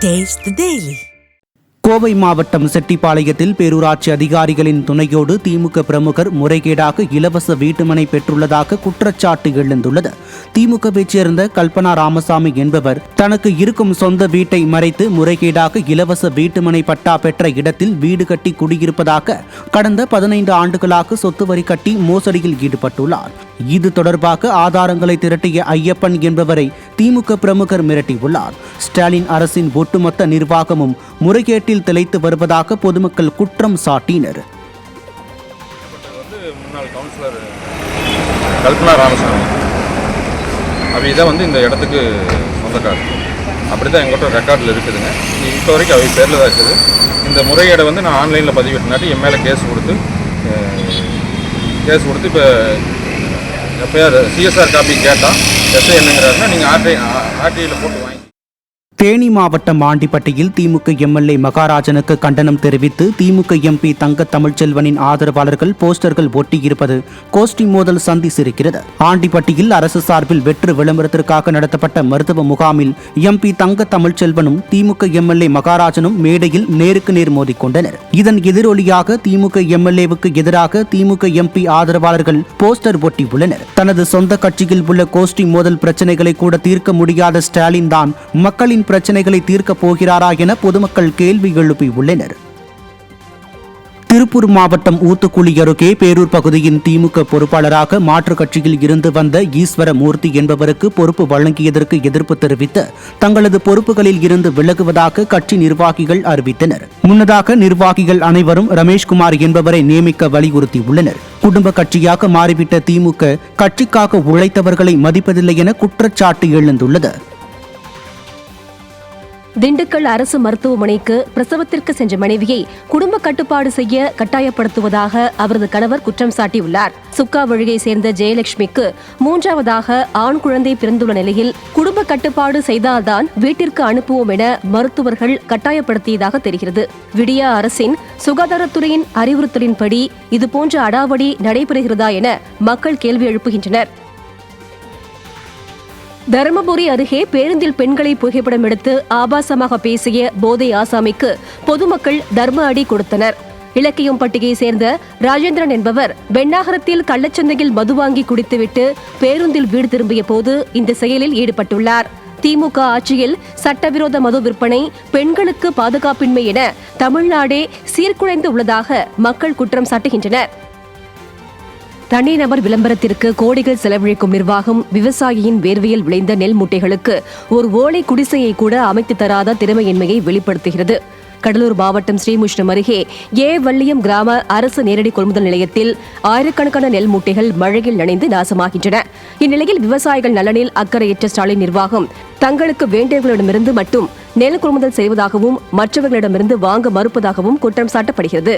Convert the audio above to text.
Taste the Daily. Kovai மாவட்டம் செட்டிப்பாளையத்தில் பேரூராட்சி அதிகாரிகளின் துணையோடு திமுக பிரமுகர் முறைகேடாக இலவச வீட்டுமனை பெற்றுள்ளதாக குற்றச்சாட்டு எழுந்துள்ளது. திமுகவைச் சேர்ந்த கல்பனா ராமசாமி என்பவர் தனக்கு இருக்கும் சொந்த வீட்டை மறைத்து முறைகேடாக இலவச வீட்டுமனை பட்டா பெற்ற இடத்தில் வீடு கட்டி குடியிருப்பதாக கடந்த 15 ஆண்டுகளாக சொத்து வரி கட்டி மோசடியில் ஈடுபட்டுள்ளார். இது தொடர்பாக ஆதாரங்களை திரட்டிய ஐயப்பன் என்பவரை திமுக பிரமுகர் மிரட்டியுள்ளார். ஸ்டாலின் அரசின் ஒட்டுமொத்த நிர்வாகமும் முறைகேட்டில் திளைத்து வருவதாக பொதுமக்கள் குற்றம் சாட்டினர். முன்னாள் கவுன்சிலர் கல்பனா ராமசாமி அவைதான் இந்த இடத்துக்கு சொந்தக்காரர். அப்படிதான் எங்கள்கிட்ட ரெக்கார்டில் இருக்குதுங்க. இப்போ வரைக்கும் அவை பேரில் தான் இருக்குது. இந்த முறைகேடை நான் ஆன்லைனில் பதிவிட்டினாட்டி என் மேலே கேஸ் கொடுத்து இப்போ எப்போயாவது சிஎஸ்ஆர் காப்பி கேட்டால் எஸ்ஐ என்னங்கிறாருன்னா நீங்கள் ஆர்டிஐயில் போட்டு வாங்கி. தேனி மாவட்டம் ஆண்டிப்பட்டியில் திமுக எம்எல்ஏ மகாராஜனுக்கு கண்டனம் தெரிவித்து திமுக எம்பி தங்க தமிழ்ச்செல்வனின் ஆதரவாளர்கள் போஸ்டர்கள் ஒட்டியிருப்பது கோஷ்டி மோதல் சந்தித்திருக்கிறது. ஆண்டிப்பட்டியில் அரசு சார்பில் வெற்று விளம்பரத்திற்காக நடத்தப்பட்ட மருத்துவ முகாமில் எம்பி தங்க தமிழ்ச்செல்வனும் திமுக எம்எல்ஏ மகாராஜனும் மேடையில் நேருக்கு நேர் மோதிக்கொண்டனர். இதன் எதிரொலியாக திமுக எம்எல்ஏவுக்கு எதிராக திமுக எம்பி ஆதரவாளர்கள் போஸ்டர் ஒட்டியுள்ளனர். தனது சொந்த கட்சியில் உள்ள கோஷ்டி மோதல் பிரச்சனைகளை கூட தீர்க்க முடியாத ஸ்டாலின் தான் மக்களின் பிரச்சனைகளை தீர்க்கப் போகிறாரா என பொதுமக்கள் கேள்வி எழுப்பியுள்ளனர். திருப்பூர் மாவட்டம் ஊத்துக்குளி அருகே பேரூர் பகுதியின் திமுக பொறுப்பாளராக மாற்றுக் கட்சியில் இருந்து வந்த ஈஸ்வரமூர்த்தி என்பவருக்கு பொறுப்பு வழங்கியதற்கு எதிர்ப்பு தெரிவித்து தங்களது பொறுப்புகளில் இருந்து விலகுவதாக கட்சி நிர்வாகிகள் அறிவித்தனர். முன்னதாக நிர்வாகிகள் அனைவரும் ரமேஷ்குமார் என்பவரை நியமிக்க வலியுறுத்தியுள்ளனர். குடும்ப கட்சியாக மாறிவிட்ட திமுக கட்சிக்காக உழைத்தவர்களை மதிப்பதில்லை என குற்றச்சாட்டு எழுந்துள்ளது. திண்டுக்கல் அரசு மருத்துவமனைக்கு பிரசவத்திற்கு சென்ற மனைவியை குடும்ப கட்டுப்பாடு செய்ய கட்டாயப்படுத்துவதாக அவரது கணவர் குற்றம் சாட்டியுள்ளார். சுக்காவழியை சேர்ந்த ஜெயலட்சுமிக்கு 3வது ஆண் குழந்தை பிறந்துள்ள நிலையில் குடும்ப கட்டுப்பாடு செய்தால்தான் வீட்டிற்கு அனுப்புவோம் என மருத்துவர்கள் கட்டாயப்படுத்தியதாக தெரிகிறது. விடியா அரசின் சுகாதாரத்துறையின் அறிவுறுத்தலின்படி இதுபோன்ற அடாவடி நடைபெறுகிறதா என மக்கள் கேள்வி எழுப்புகின்றனர். தருமபுரி அருகே பேருந்தில் பெண்களை புகைப்படம் எடுத்து ஆபாசமாக பேசிய போதை ஆசாமிக்கு பொதுமக்கள் தர்ம அடி கொடுத்தனர். இலக்கியம்பட்டியை சேர்ந்த ராஜேந்திரன் என்பவர் பெண்ணாகரத்தில் கள்ளச்சந்தையில் மது வாங்கி குடித்துவிட்டு பேருந்தில் வீடு திரும்பிய போது இந்த செயலில் ஈடுபட்டுள்ளார். திமுக ஆட்சியில் சட்டவிரோத மது விற்பனை, பெண்களுக்கு பாதுகாப்பின்மை என தமிழ்நாடே சீர்குலைந்து உள்ளதாக மக்கள் குற்றம் சாட்டுகின்றனர். தனிநபர் விளம்பரத்திற்கு கோடிகள் செலவழிக்கும் நிர்வாகம் விவசாயியின் வேர்வையில் விளைந்த நெல் மூட்டைகளுக்கு ஒரு ஓலை குடிசையை கூட அமைத்து தராத திறமையின்மையை வெளிப்படுத்துகிறது. கடலூர் மாவட்டம் ஸ்ரீமுஷ்ணம் அருகே வள்ளியம் கிராம அரசு நேரடி கொள்முதல் நிலையத்தில் ஆயிரக்கணக்கான நெல் மூட்டைகள் மழையில் நனைந்து நாசமாகின்றன. இந்நிலையில் விவசாயிகள் நலனில் அக்கறையற்ற ஸ்டாலின் நிர்வாகம் தங்களுக்கு வேண்டியவர்களிடமிருந்து மட்டும் நெல் கொள்முதல் செய்வதாகவும் மற்றவர்களிடமிருந்து வாங்க மறுப்பதாகவும் குற்றம் சாட்டப்படுகிறது.